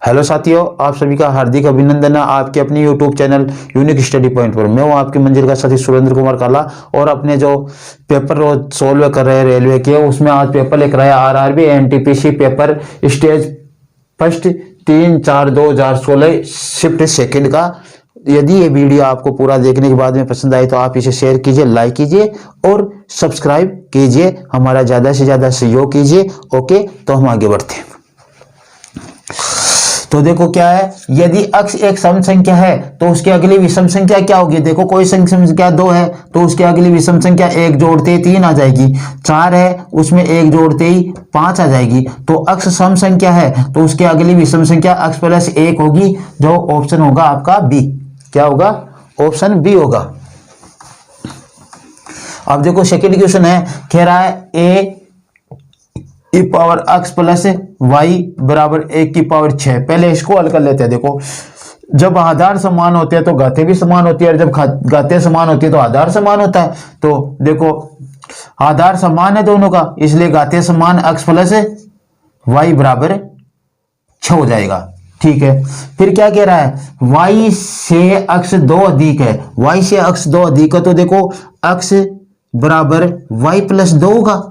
Hello साथियों, आप सभी का हार्दिक अभिनंदन है आपके अपने YouTube channel unique study point पर। मैं हूं आपकी मंजिल का साथी सुरेंद्र कुमार काला और अपने जो पेपर रोज सोल्व कर रहे हैं रेलवे के, उसमें आज पेपर लेकर आया RRB NTPC paper stage first 3/4/2016 shift second का। यदि ये वीडियो आपको पूरा देखने के बाद में पसंद आई तो आप इसे शेयर कीजिए, लाइक कीजिए और सब्सक्राइब कीजिए, हमारा ज्यादा से ज्यादा सहयोग कीजिए। ओके, तो हम आगे बढ़ते हैं। तो देखो क्या है, यदि अक्ष एक सम संख्या है तो उसकी अगली विषम संख्या क्या होगी। देखो कोई संख्या 2 है तो उसकी अगली विषम संख्या 1 जोड़ते ही 3 आ जाएगी। 4 है उसमें 1 जोड़ते ही 5 आ जाएगी। तो अक्ष सम संख्या है तो उसकी अगली विषम संख्या अक्ष प्लस 1 होगी, जो ऑप्शन होगा आपका बी। क्या होगा? ऑप्शन बी होगा। अब देखो सेकेंड क्वेश्चन है, कह रहा है ए ई पावर अक्स प्लस वाई बराबर 1 की पावर 6। पहले इसको हल कर लेते हैं। देखो जब आधार समान होते हैं तो घातें भी समान होती है, और जब घातें समान होती है तो आधार समान होता है। तो देखो आधार समान है दोनों का, इसलिए घातें समान अक्स प्लस वाई बराबर 6 हो जाएगा। ठीक है, फिर क्या कह रहा है, y से अक्ष 2 अधिक है। y से अक्ष 2 अधिक है तो देखो अक्ष बराबर y प्लस 2 होगा।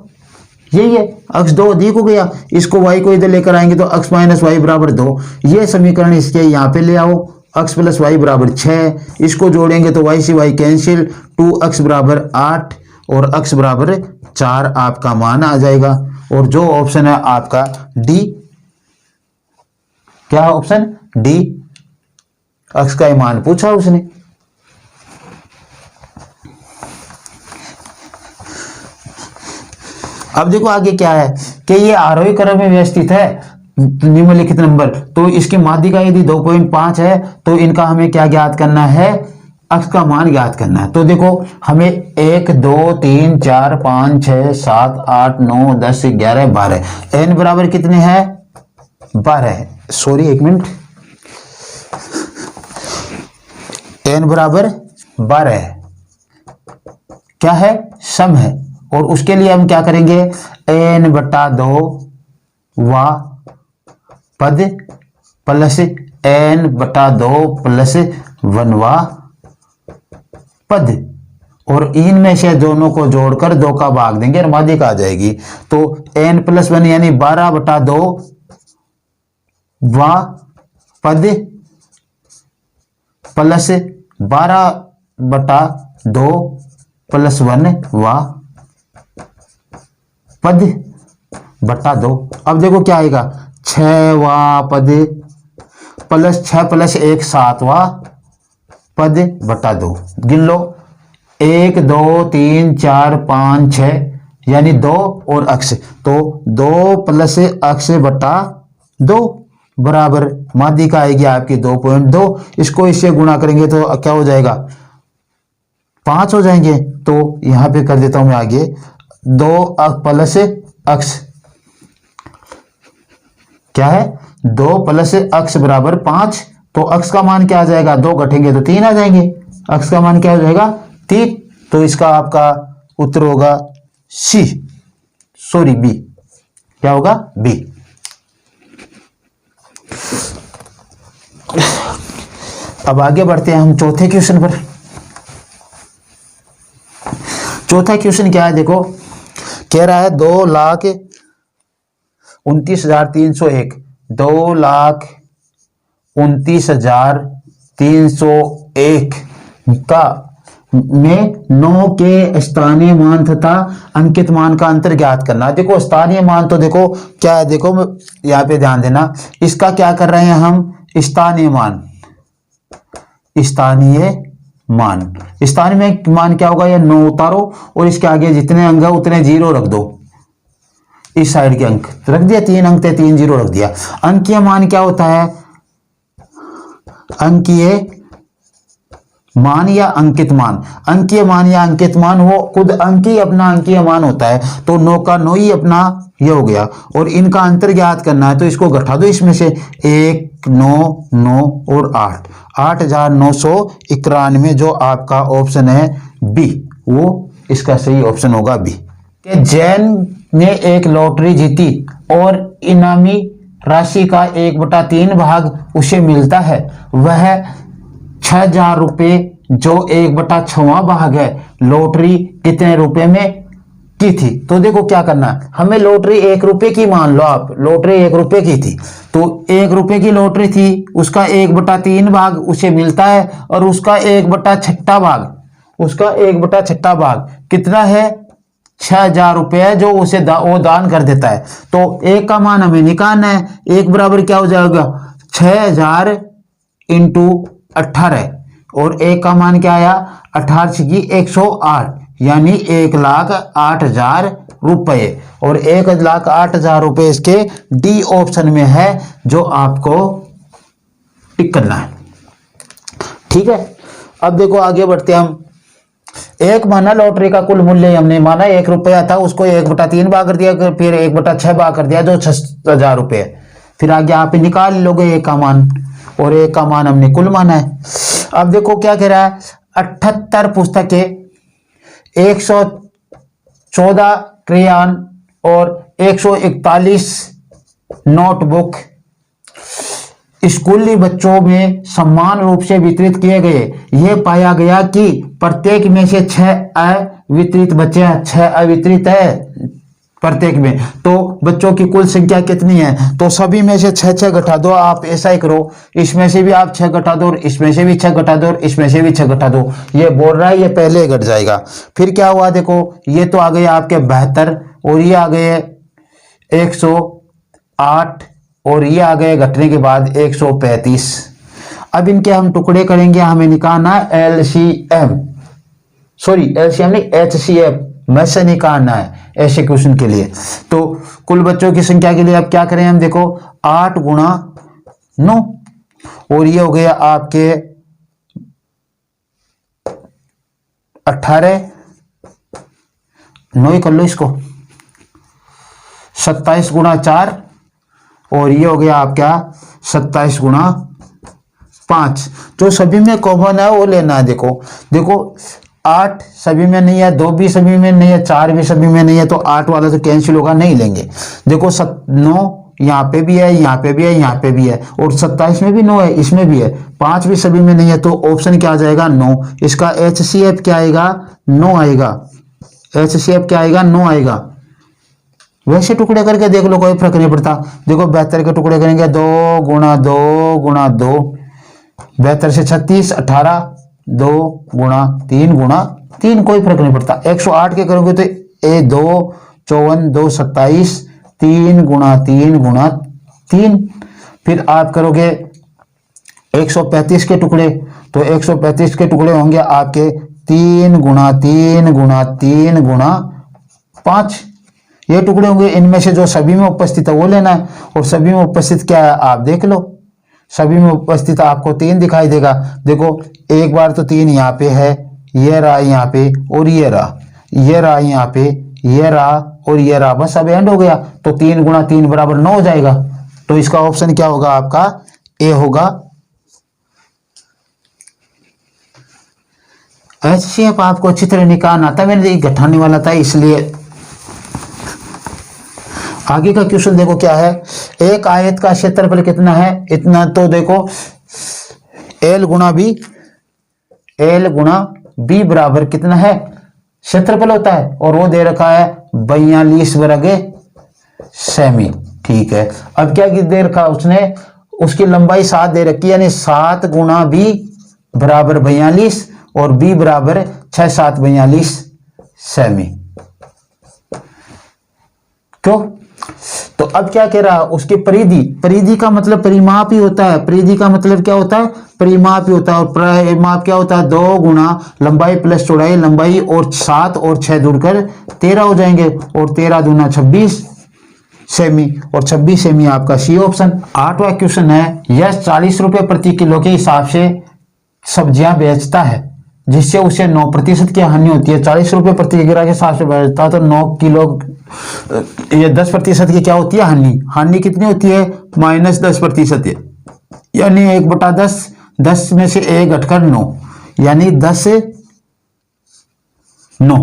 यही है, अक्ष 2 अधिक हो गया, इसको y को इधर लेकर आएंगे तो अक्ष माइनस वाई बराबर 2। ये समीकरण इसके यहाँ पे ले आओ, अक्ष प्लस वाई बराबर 6। इसको जोड़ेंगे तो y से y कैंसिल, 2 अक्ष बराबर 8 और अक्ष बराबर 4 आपका मान आ जाएगा। और जो ऑप्शन है आपका डी, क्या है ऑप्शन डी, अक्ष का मान पूछा उसने। अब देखो आगे क्या है कि ये आरोही क्रम में व्यवस्थित है निम्नलिखित नंबर, तो इसकी माध्यिका यदि 2.5 है तो इनका हमें क्या ज्ञात करना है, अक्ष का मान ज्ञात करना है। तो देखो हमें 1 2 3 4 5 6 7 8 9 10 11 12 n बराबर कितने हैं, 12। सॉरी एक मिनट, n बराबर 12 है, क्या है, सम है। और उसके लिए हम क्या करेंगे, n/2 वा पद प्लस n/2 प्लस 1 वा पद, और इनमें से दोनों को जोड़कर 2 का भाग देंगे और माध्यिका आ जाएगी। तो n + 1 यानी 12/2 वा पद प्लस 12/2 प्लस 1 वा पद बटा 2। अब देखो क्या आएगा, 6 वा पद प्लस 6 प्लस 1 7 वा पद बटा 2। गिन लो, 1 2 3 4 5 6 यानी 2 और अक्ष, तो 2 प्लस अक्ष बटा 2 बराबर माध्यिका आएगी आपकी 2.2। इसको इससे गुणा करेंगे तो क्या हो जाएगा, 5 हो जाएंगे। तो यहां पे कर देता हूं मैं आगे, 2 प्लस अक्ष क्या है, 2 प्लस अक्ष बराबर 5। तो अक्ष का मान क्या आ जाएगा, 2 घटेंगे तो 3 आ जाएंगे, अक्ष का मान क्या हो जाएगा 3। तो इसका आपका उत्तर होगा सी, सॉरी बी। क्या होगा, बी। अब आगे बढ़ते हैं हम चौथे क्वेश्चन पर। चौथा क्वेश्चन क्या है, देखो कह रहा है 2,29,301 2,29,301 का में 9 के स्थानीय मान तथा अंकित मान का अंतर ज्ञात करना। देखो स्थानीय मान तो देखो क्या है, देखो यहाँ पे ध्यान देना, इसका क्या कर रहे हैं हम, स्थानीय मान। स्थानीय मान क्या होगा, ये 9 उतारो और इसके आगे जितने अंक है उतने 0 रख दो। इस साइड के अंक रख दिया, 3 अंक थे, 3 0 रख दिया। अंकीय मान क्या होता है, अंकीय मान या अंकित मान। अंकीय मान या अंकित मान वो खुद अंक ही अपना अंकीय मान होता है। तो 9 का 9 ही अपना ये हो गया, और इनका अंतर ज्ञात करना है तो इसको घटा दो इसमें से, 1 9 9 और 8 8,991, जो आपका ऑप्शन है बी, वो इसका सही ऑप्शन होगा बी। जैन ने एक लॉटरी जीती और इनामी राशि का 1/3 भाग उसे मिलता है, वह 6,000 रुपये जो 1/6वां भाग है लॉटरी कितने रुपए में की थी। तो देखो क्या करना है, हमें लॉटरी 1 रुपए की, मान लो आप लॉटरी 1 रुपए की थी, तो 1 रुपए की लॉटरी थी, उसका 1/3 भाग उसे मिलता है और उसका 1/6 भाग, उसका 1/6 भाग कितना है, 6,000 रुपये जो उसे वो दान कर देता है। तो एक का मान हमें निकालना है, एक बराबर क्या हो जाएगा 6,000 इंटू 18 और एक का मान क्या आया 18 की 108 यानी 1,08,000 रुपये और 1,08,000 रुपये इसके डी ऑप्शन में है जो आपको टिक करना है। ठीक है, अब देखो आगे बढ़ते हम। एक माना लॉटरी का कुल मूल्य हमने माना 1 रुपया था, उसको 1/3 भाग कर दिया, फिर 1/6 भाग कर दिया जो 6,000 रुपये। फिर आगे आप निकाल लोगे एक का मान और एक का मान हमने कुल माना है। अब देखो क्या कह रहा है, 78 पुस्तकें, 114 क्रेयॉन और 141 नोटबुक स्कूली बच्चों में समान रूप से वितरित किए गए। यह पाया गया कि प्रत्येक में से 6 अवितरित बच्चे हैं, 6 अवितरित है प्रत्येक में। तो बच्चों की कुल संख्या कितनी है, तो सभी में से 6 घटा दो। आप ऐसा ही करो, इसमें से भी आप 6 घटा दो, इसमें से भी 6 घटा दो, इसमें से भी 6 घटा दो। ये बोल रहा है ये पहले घट जाएगा। फिर क्या हुआ देखो, ये तो आ गए आपके 72 और ये आ गए 108 और ये आ गए घटने के बाद 135। अब इनके हम टुकड़े करेंगे, हमें निकालना एलसीएम, सॉरी एलसीएम नहीं एचसीएफ में से निकालना है ऐसे क्वेश्चन के लिए। तो कुल बच्चों की संख्या के लिए अब क्या करें हम, देखो 8 गुणा 9 और ये हो गया आपके 18, 9 ही कर लो इसको, 27 गुणा 4 और ये हो गया आपका 27 गुणा 5। जो सभी में कॉमन है वो लेना है। देखो देखो 8 सभी में नहीं है, 2 भी सभी में नहीं है, 4 भी सभी में नहीं है, तो 8 वाला तो कैंसिल होगा, नहीं लेंगे। देखो 9 यहाँ पे भी है, यहाँ पे भी है, यहाँ पे भी है और 27 में भी 9 है, इसमें भी है। 5 भी सभी में नहीं है, तो ऑप्शन क्या आ जाएगा 9। इसका HCF क्या आएगा 9 आएगा, HCF क्या आएगा 9 आएगा। वैसे टुकड़े करके देख लो, कोई फर्क नहीं पड़ता। देखो 72 के टुकड़े करेंगे 2 गुणा 2 गुणा 2, 72 से 36, 18, 2 गुणा 3 गुणा 3, कोई फर्क नहीं पड़ता। 108 के करोगे तो 2 54 2 27, 3 गुणा 3 गुणा 3। फिर आप करोगे 135 के टुकड़े, तो 135 के टुकड़े होंगे आपके 3 गुणा 3 गुणा 3 गुणा 5। ये टुकड़े होंगे, इनमें से जो सभी में उपस्थित है वो लेना है। और सभी में उपस्थित क्या है आप देख लो, सभी में उपस्थित आपको 3 दिखाई देगा। देखो एक बार तो 3 यहाँ पे है, ये रहा यहाँ पे और ये रहा, ये रहा यहाँ पे, ये रहा और ये रहा, बस अब एंड हो गया। तो 3 गुणा 3 बराबर 9 हो जाएगा। तो इसका ऑप्शन क्या होगा आपका ए होगा। HCF आपको अच्छी तरह निकालना था, मैंने घटाने वाला था इसलिए। आगे का क्वेश्चन देखो क्या है, एक आयत का क्षेत्रफल कितना है, इतना। तो देखो L गुणा बी, L गुणा बी बराबर कितना है क्षेत्रफल होता है, और वो दे रखा है 42 वर्ग सेमी। ठीक है, अब क्या दे रखा उसने, उसकी लंबाई 7 दे रखी है, यानी 7 गुणा बी बराबर 42 और बी बराबर 6 7 42 सेमी। क्यों, तो अब क्या कह रहा है, उसकी परिधि, परिधि का मतलब परिमाप ही होता है। परिधि का मतलब क्या होता है, परिमाप ही होता है। और परिमाप क्या होता है, 2 गुणा लंबाई प्लस चौड़ाई, लंबाई और 7 और 6 जुड़कर 13 हो जाएंगे, और 13 दूना 26 सेमी, और 26 सेमी आपका सी ऑप्शन। 8वां क्वेश्चन है, यह 40 रुपए प्रति किलो के हिसाब से सब्जियां बेचता है, जिससे उसे 9% की हानि होती है। 40 रुपए प्रति किलो के हिसाब से बेचता है तो 9 किलो, ये 10% की क्या होती है हानि। हानि कितनी होती है, -10% है, यानी 1/10, 10 में से 1 घटकर 9, यानी 10 से 9।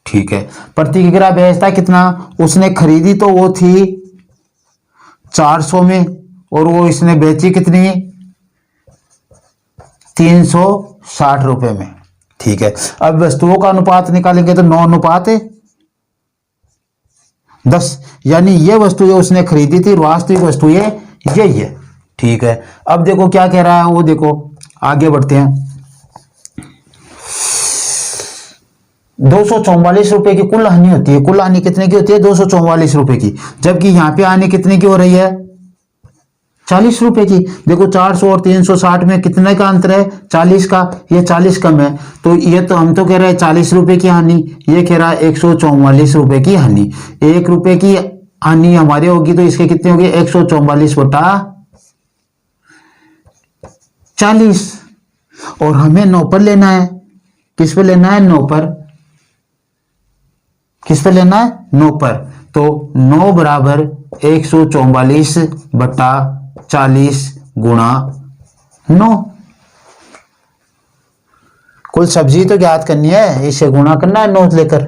ठीक है, प्रति किलो बेचता कितना, उसने खरीदी तो वो थी 400 में, और वो इसने बेची कितनी, 360 रुपए में। ठीक है, अब वस्तुओं का अनुपात निकालेंगे तो 9:10, यानी ये वस्तु जो उसने खरीदी थी वास्तविक वस्तु ये यही है। ठीक है, अब देखो क्या कह रहा है वो, देखो आगे बढ़ते हैं। 244 रुपए की कुल हानि होती है। कुल हानि कितने की होती है, 244 रुपए की, जबकि यहां पे हानि कितने की हो रही है, 40 रुपए की। देखो 400 और 360 में कितने का अंतर है, 40 का, ये 40 कम है, तो ये तो हम तो कह रहे हैं 40 रुपए की हानि, ये कह रहा है 144 रुपए की हानि। 1 रुपए की हानि हमारी होगी तो इसके कितने होगी, 144/40, और हमें 9 पर लेना है। किस पे लेना है, 9 पर। किस पे लेना है, 9 पर। तो 9 बराबर 144/40 गुणा 9। कुल सब्जी तो ज्ञात करनी है, इसे गुणा करना है 9 लेकर।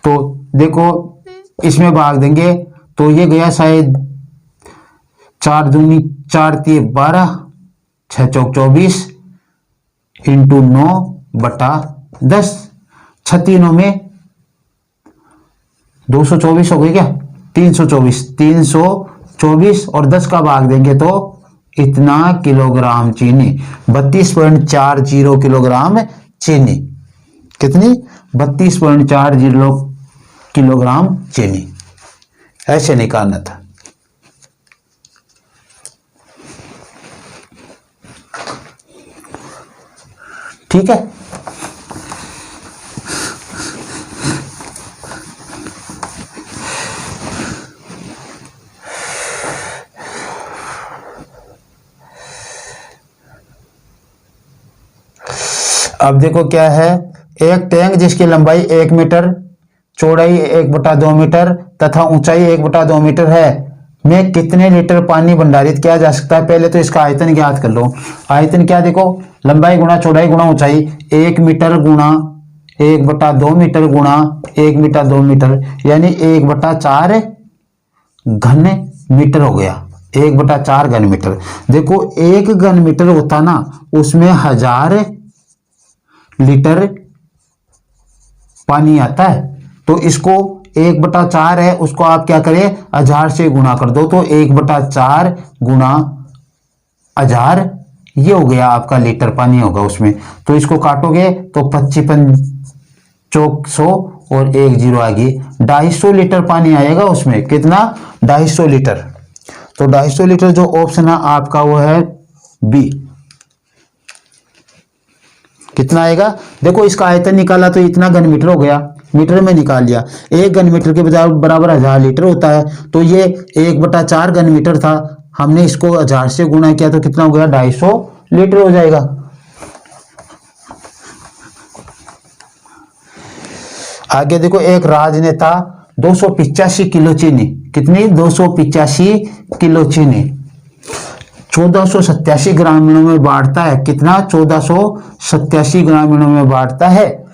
तो देखो इसमें भाग देंगे तो ये गया शायद 4 दूनी 4 × 12, 6 चौक 24 इंटू 9/10, 36 में 224 हो गई क्या, 324 और 10 का भाग देंगे तो इतना किलोग्राम चीनी, 32.40 किलोग्राम चीनी। कितनी, 32.40 किलोग्राम चीनी। ऐसे निकालना था। ठीक है, अब देखो क्या है, एक टैंक जिसकी लंबाई 1 मीटर, चौड़ाई 1/2 मीटर तथा ऊंचाई 1/2 मीटर है, में कितने लीटर पानी भंडारित किया जा सकता है। पहले तो इसका आयतन ज्ञात कर लो। आयतन क्या, देखो लंबाई गुणा चौड़ाई गुणा ऊंचाई, 1 मीटर गुणा 1/2 मीटर गुणा 1/2 मीटर, यानी 1/4 घन मीटर हो गया। 1/4 घन मीटर। देखो 1 घन मीटर होता ना, उसमें 1000 लीटर पानी आता है, तो इसको 1/4 है, उसको आप क्या करें, 1000 से गुणा कर दो, तो 1/4 गुणा 1000, ये हो गया आपका लीटर पानी होगा उसमें। तो इसको काटोगे तो 55 चौक 100 और 1 0 आ गई, 250 लीटर पानी आएगा उसमें। कितना, 250 लीटर। तो 250 लीटर जो ऑप्शन है आपका वो है बी। कितना आएगा, देखो इसका आयतन निकाला तो इतना घन मीटर हो गया, मीटर में निकाल लिया। 1 घन मीटर के बराबर 1000 लीटर होता है, तो ये 1/4 घन मीटर था, हमने इसको 1000 से गुणा किया तो कितना हो गया, 250 लीटर हो जाएगा। आगे देखो, एक राजनेता 285 किलो चीनी, कितनी, 285 किलो चीनी 1487 ग्रामीणों में बांटता है। कितना, 1487 ग्रामीणों में बांटता है।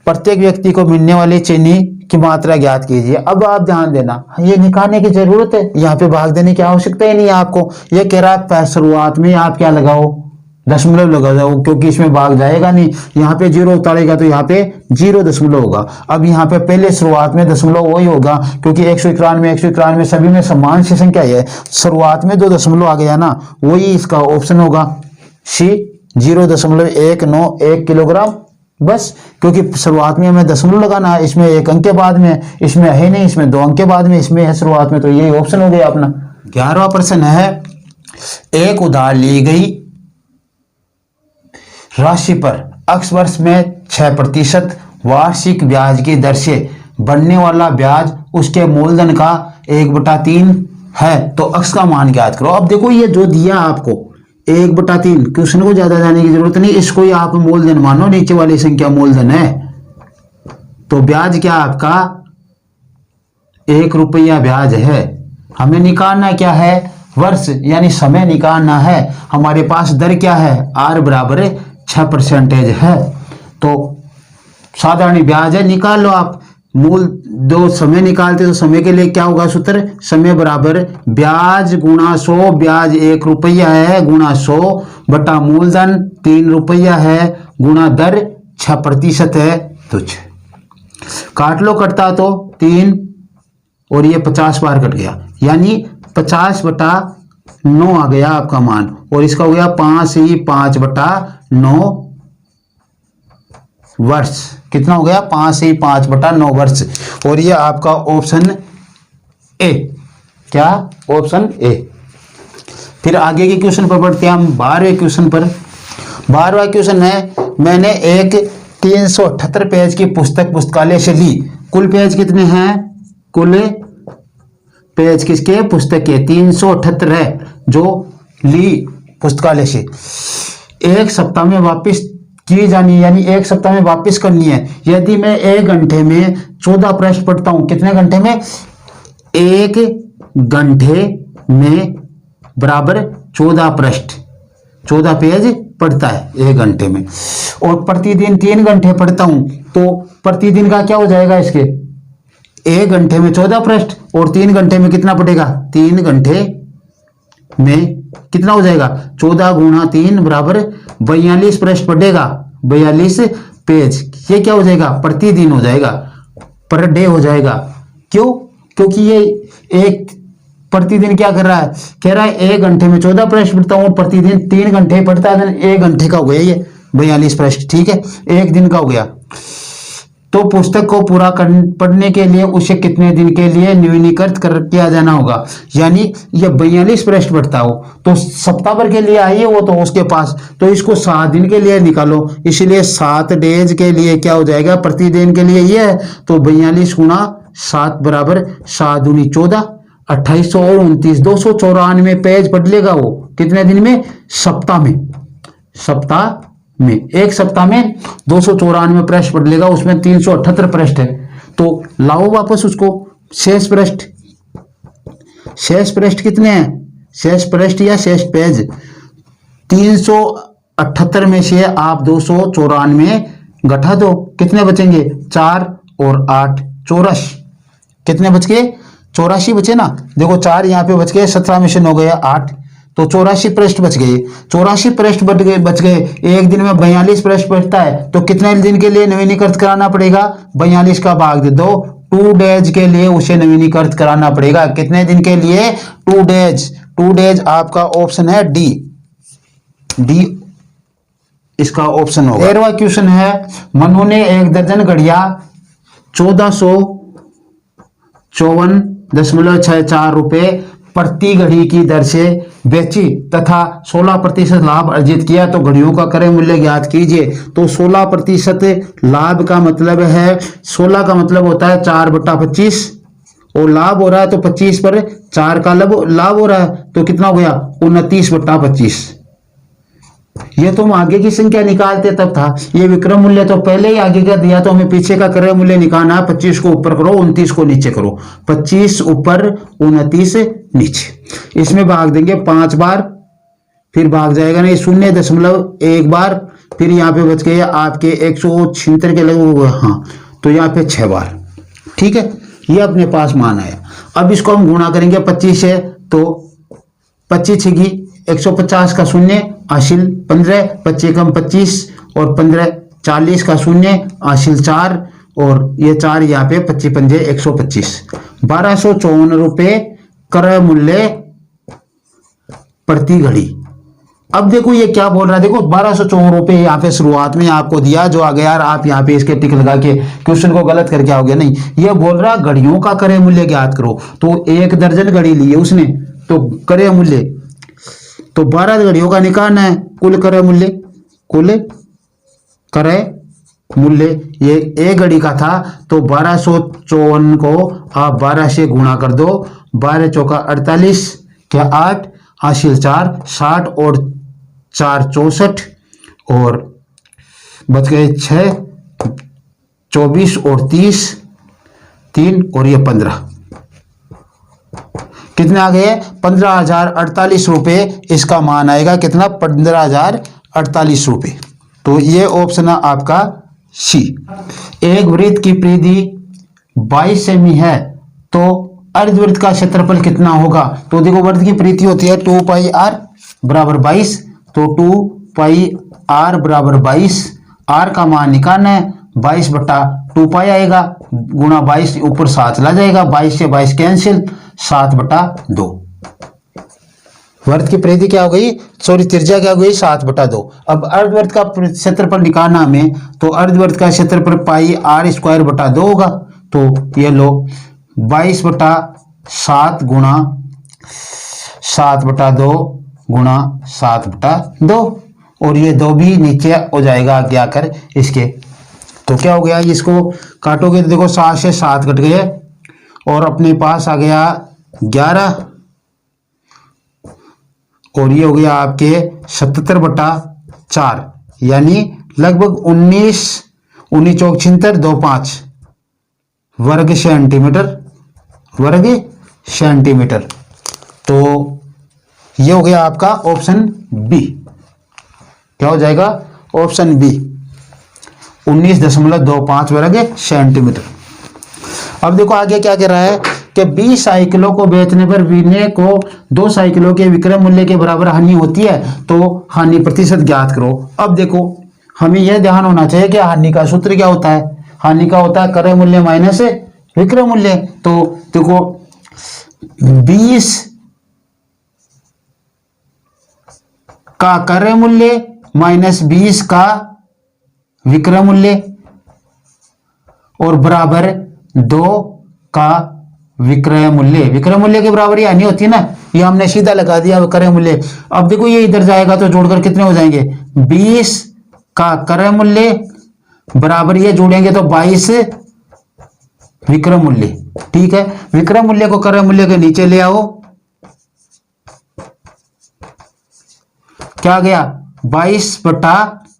प्रत्येक व्यक्ति को मिलने वाली चीनी की मात्रा ज्ञात कीजिए। अब आप ध्यान देना, ये निकालने की जरूरत है, यहाँ पे भाग देने की आवश्यकता ही नहीं है आपको। ये कह रहा है शुरुआत में आप क्या लगाओ, दशमलव लगा जाओ, क्योंकि इसमें भाग जाएगा नहीं। यहाँ पे 0 उतारेगा तो यहाँ पे 0 होगा। अब यहाँ पे पहले शुरुआत में दशमलव वही होगा, क्योंकि 191 सभी में समान सी संख्या है। शुरुआत में 2 दशमलव आ गया ना, वही इसका ऑप्शन होगा सी, 0.191 किलोग्राम। बस, क्योंकि शुरुआत में हमें दशमलव लगाना है, इसमें 1 अंक के बाद में, इसमें है नहीं, इसमें 2 अंक के बाद में, इसमें है शुरुआत में, तो यही ऑप्शन हो गया अपना। 11वां प्रश्न है, एक उधार ली गई राशि पर अक्ष वर्ष में 6% वार्षिक ब्याज की दर से बढ़ने वाला ब्याज उसके मूलधन का 1/3 है, तो अक्ष का मान ज्ञात करो। अब देखो ये जो दिया आपको 1/3, क्वेश्चन को ज्यादा जाने की जरूरत नहीं, इसको ही आप मूलधन मानो, नीचे वाली संख्या मूलधन है। तो ब्याज क्या आपका 1 रुपया ब्याज है। हमें निकालना क्या है, वर्ष यानी समय निकालना है। हमारे पास दर क्या है, R बराबर 6% है, तो साधारण ब्याज है, निकाल लो आप। मूल दो समय निकालते तो समय के लिए क्या होगा सूत्र, समय बराबर ब्याज गुणा 100, ब्याज 1 रुपया है गुणा 100 बटा मूलधन 3 रुपया है गुणा दर 6% है तो 6। काट लो, कटता तो 3 और ये 50 बार कट गया, यानी 50/9 आ गया आपका मान, और इसका हो गया 5/9 वर्ष। कितना हो गया, 5/9 वर्ष। और ये आपका ऑप्शन ए, क्या ऑप्शन ए। फिर आगे के क्वेश्चन पर बढ़ते हैं हम 12वें क्वेश्चन पर। 12वां क्वेश्चन है, मैंने एक 378 पेज की पुस्तक पुस्तकालय से ली। कुल पेज कितने हैं, कुल पेज किसके, पुस्तक के 378 है जो ली पुस्तकालय से। एक सप्ताह में वापस की जानी, यानी एक सप्ताह में वापस करनी है। यदि मैं 1 घंटे में 14 पृष्ठ पढ़ता हूं, कितने घंटे में, 1 घंटे में बराबर 14 पृष्ठ, 14 पेज पढ़ता है 1 घंटे में, और प्रतिदिन 3 घंटे पढ़ता हूं, तो प्रतिदिन का क्या हो जाएगा इसके, 1 घंटे में 14 पृष्ठ और 3 घंटे में कितना पढ़ेगा, 3 घंटे में कितना हो जाएगा, 14 गुणा 3 बराबर 42 पृष्ठ पढ़ेगा, 42 पेज। ये क्या हो जाएगा, प्रतिदिन हो जाएगा, पर डे हो जाएगा। क्यों, क्योंकि ये एक प्रतिदिन क्या कर रहा है, कह रहा है 1 घंटे में 14 पृष्ठ पढ़ता हूं, प्रतिदिन 3 घंटे पढ़ता है, 1 घंटे का हो गया ये 42 पृष्ठ, ठीक है, 1 दिन का हो गया। तो पुस्तक को पूरा पढ़ने के लिए उसे कितने दिन के लिए न्यूनीकृत किया जाना होगा, यानी ये 42 पृष्ठ पढ़ता हो तो सप्ताह भर के लिए आई वो तो उसके पास, तो इसको 7 दिन के लिए निकालो, इसलिए 7 डेज के लिए क्या हो जाएगा, प्रतिदिन के लिए ये है, तो 42 गुणा 7 बराबर 7 दूनी 14, 2829, 294 पेज पढ़ लेगा वो कितने दिन में, सप्ताह में, सप्ताह में, एक सप्ताह में 294 पृष्ठ पढ़ लेगा, उसमें 378 पृष्ठ है, तो लाओ वापस उसको शेष पृष्ठ। शेष पृष्ठ कितने हैं, शेष पृष्ठ या शेष पेज, 378 में से आप 294 घटा दो, कितने बचेंगे, 4 और 8 84, कितने बच गए, 84 बचे ना, देखो 4 यहाँ पे बच गए, 17 में से 9 गया 8, तो 84 पृष्ठ बच गए, 84 पृष्ठ बच गए। एक दिन में 42 पृष्ठ बचता है, तो कितने दिन के लिए नवीनीकृत कराना पड़ेगा, 42 का भाग दे दो, 2 डेज के लिए उसे नवीनीकृत कराना पड़ेगा। कितने दिन के लिए, 2 डेज। 2 डेज आपका ऑप्शन है डी, डी इसका ऑप्शन होगा। 13वां क्वेश्चन है, मनु ने 1 दर्जन घड़ियां 1454.64 रुपए प्रति घड़ी की दर से बेची तथा 16% लाभ अर्जित किया, तो घड़ियों का क्रय मूल्य ज्ञात कीजिए। तो 16% लाभ का मतलब है, 16 का मतलब होता है 4/25, और लाभ हो रहा है तो 25 पर 4 का लाभ हो रहा है, तो कितना हो गया, 29/25। ये तो हम आगे की संख्या निकालते तब था, ये विक्रम मूल्य तो पहले ही आगे का दिया, तो हमें पीछे का क्रय मूल्य निकालना है। 25 को ऊपर करो, 29 को नीचे करो, 25 ऊपर 29 नीचे। इसमें भाग देंगे 5 बार, फिर भाग जाएगा नहीं 0.1 बार, फिर यहाँ पे बच गए आपके 176 के लगे, हाँ, तो यहाँ पे 6 बार, ठीक है, ये अपने पास मान आया। अब इसको हम गुणा करेंगे 25 से, तो 25 छगी 150 का 0 हासिल 15, 25 कम 25 और 15 40 का 0 हासिल 4, और ये 4 यहाँ पे 25 पंजे 125, 1254 रुपए क्रय मूल्य प्रति घड़ी। अब देखो ये क्या बोल रहा है, देखो 1254 रुपए यहाँ पे शुरुआत में आपको दिया, जो आ गया यार आप यहाँ पे इसके टिक लगा के क्वेश्चन को गलत करके आओगे, नहीं, ये बोल रहा घड़ियों का क्रय मूल्य ज्ञात करो। तो 1 दर्जन घड़ी ली है उसने, तो क्रय मूल्य तो 12 घड़ियों का निकालना है, कुल क्रय मूल्य, कुल क्रय मूल्य ये 1 घड़ी का था, तो 1254 को आप 12 से गुणा कर दो, 12 चौका 48 क्या 8 हासिल 4, 60 और 4 64, और बच गए 6, 24 और 30 3 और ये 15, कितने आ गए, 15,048 रुपए इसका मान आएगा, कितना, 15,048 रुपए। तो ये ऑप्शन है आपका सी। एक वृत्त की परिधि 22 सेमी है तो अर्धवृत्त का क्षेत्रफल कितना होगा? तो देखो वर्ग की परिधि होती है 2 पाई आर बराबर 22, तो 2 पाई आर बराबर 22, आर का मान निकालना है, 22 बटा 2 पाई आएगा गुणा 22 ऊपर 7 ला जाएगा, 22 से 22 कैंसिल, 7 बटा 2। वर्ग की परिधि क्या हो गई, सॉरी त्रिज्या क्या हो गई 7 बटा 2। अब अर्धवृत्त का क्षेत्रफल निकालना हमें, तो अर्धवृत्त का क्षेत्रफल पाई आर स्क्वायर बटा 2 होगा, तो ये लो 22 बटा 7 गुणा 7 बटा 2 गुणा 7 बटा 2, और ये 2 भी नीचे हो जाएगा आगे आकर इसके, तो क्या हो गया, इसको काटोगे तो देखो 7 से 7 कट गए और अपने पास आ गया 11, और ये हो गया आपके 77 बटा 4, यानी लगभग 19 चौक 76 25 वर्ग सेंटीमीटर। तो ये हो गया आपका ऑप्शन बी। क्या हो जाएगा, ऑप्शन बी 19.25 वर्ग सेंटीमीटर। अब देखो आगे क्या कह रहा है कि 20 साइकिलों को बेचने पर विनय को 2 साइकिलों के विक्रय मूल्य के बराबर हानि होती है, तो हानि प्रतिशत ज्ञात करो। अब देखो हमें यह ध्यान होना चाहिए कि हानि का सूत्र क्या होता है, हानि का होता है क्रय मूल्य माइनस विक्रय मूल्य। तो देखो 20 का क्रय मूल्य माइनस 20 का विक्रय मूल्य और बराबर 2 का विक्रय मूल्य के बराबर ही हानि होती है ना, ये हमने सीधा लगा दिया विक्रय मूल्य। अब देखो ये इधर जाएगा तो जोड़कर कितने हो जाएंगे, 20 का क्रय मूल्य बराबर ये जोड़ेंगे तो 22 विक्रय मूल्य। ठीक है, विक्रय मूल्य को क्रय मूल्य के नीचे ले आओ, क्या गया 22 बटा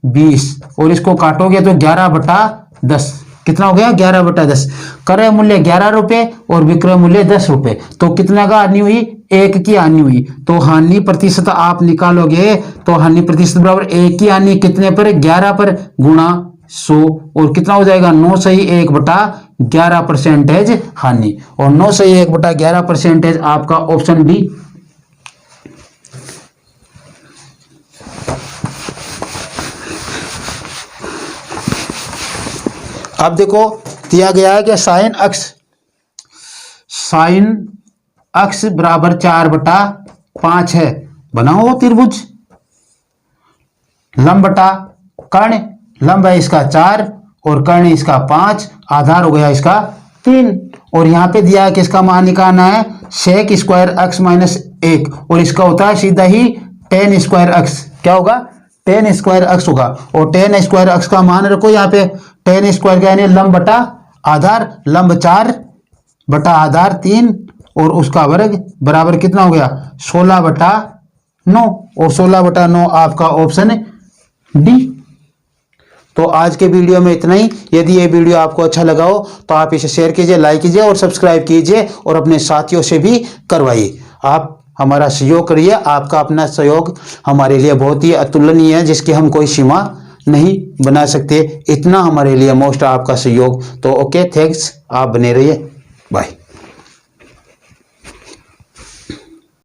20, और इसको काटोगे तो 11 बटा 10, कितना हो गया 11 बटा 10। क्रय मूल्य 11 रुपए और विक्रय मूल्य 10 रुपए, तो कितना का हानि हुई, 1 की हानि हुई। तो हानि प्रतिशत आप निकालोगे तो हानि प्रतिशत बराबर 1 की हानि कितने पर, 11 पर, गुणा 100, और कितना हो जाएगा 9 सही 1 बटा 11% हानि, और 9 सही 1 बटा 11% आपका ऑप्शन बी। अब देखो दिया गया है कि साइन अक्ष बराबर 4 बटा 5 है, बनाओ त्रिभुज। लंब बटा कर्ण, लंब है इसका 4 और कर्ण इसका 5, आधार हो गया इसका 3, और यहाँ पे दिया है कि इसका मान निकालना है सेक स्क्वायर अक्स माइनस 1, और इसका होता है सीधा ही टेन स्क्वायर अक्स। क्या होगा, टेन स्क्वायर अक्स होगा, और टेन स्क्वायर अक्स का मान रखो यहाँ पे, टेन स्क्वायर का यानी लंब बटा आधार, लंब 4 बटा आधार 3 और उसका वर्ग बराबर कितना हो गया 16 बटा 9, और 16 बटा 9 आपका ऑप्शन डी। तो आज के वीडियो में इतना ही। यदि ये वीडियो आपको अच्छा लगा हो तो आप इसे शेयर कीजिए, लाइक कीजिए और सब्सक्राइब कीजिए, और अपने साथियों से भी करवाइए। आप हमारा सहयोग करिए, आपका अपना सहयोग हमारे लिए बहुत ही अतुलनीय है, जिसकी हम कोई सीमा नहीं बना सकते। इतना हमारे लिए मोस्ट आपका सहयोग। तो ओके, थैंक्स, आप बने रहिए, बाय।